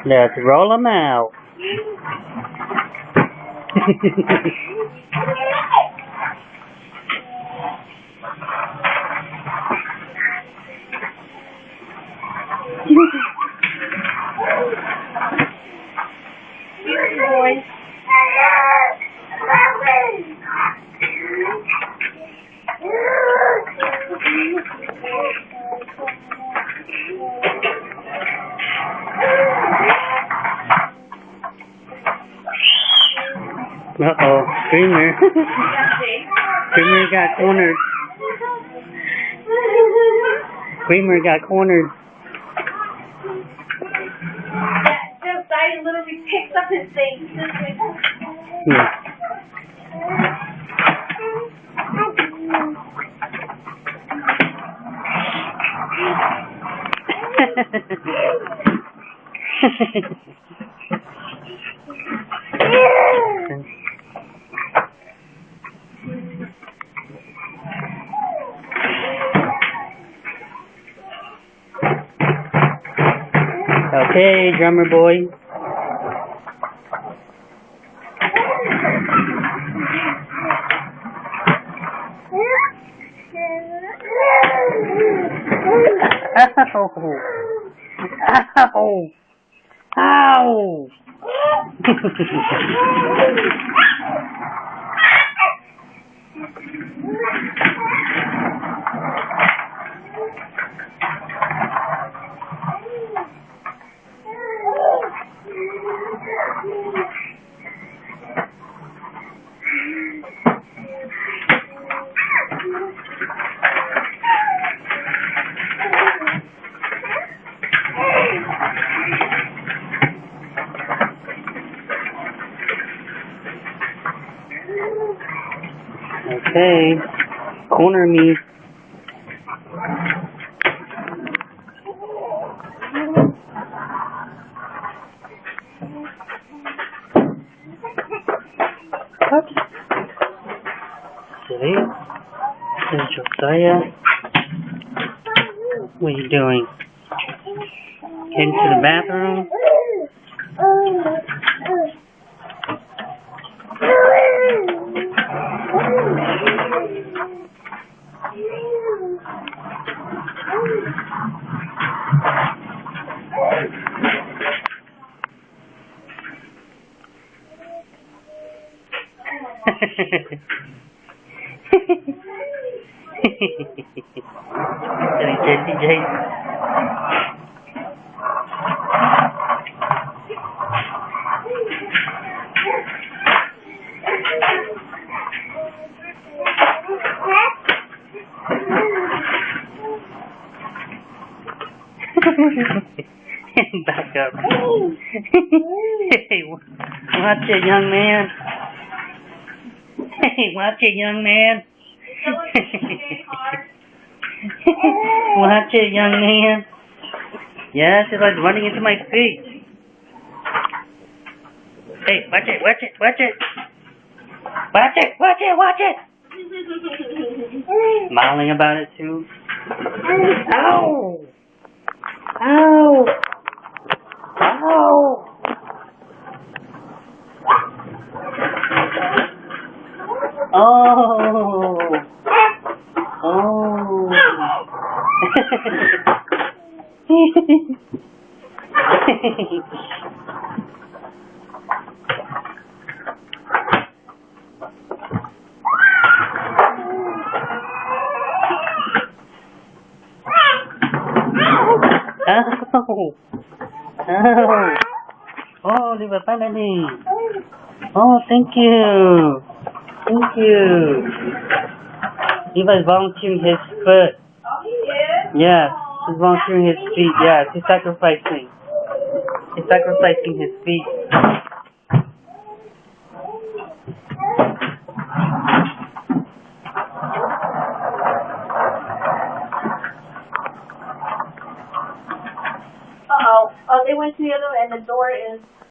Let's roll them out. Boy. Uh-oh, Screamer. Screamer got cornered. Screamer got cornered. That guy literally picks up his thing. Okay, drummer boy. Ow! Ow! Ow! Okay, corner me. What? Silly. This is Josiah. What are you doing? Heading to the bathroom? Jesse. Back up. Hey, watch it, young man. Hey, watch it, young man. Watch it, young man. Yes, it's like running into my feet. Hey, watch it. Watch it. Smiling about it too. Ow! Ow! Ow! Oh! Oh! Oh! Oh! Oh, di ba pala ni? Oh, thank you. Thank you. Eva's volunteering his foot. Oh, he is? Yeah, he's volunteering his feet. Yeah, he's sacrificing. He's sacrificing his feet. Uh-oh. Oh, they went to the other, and the door is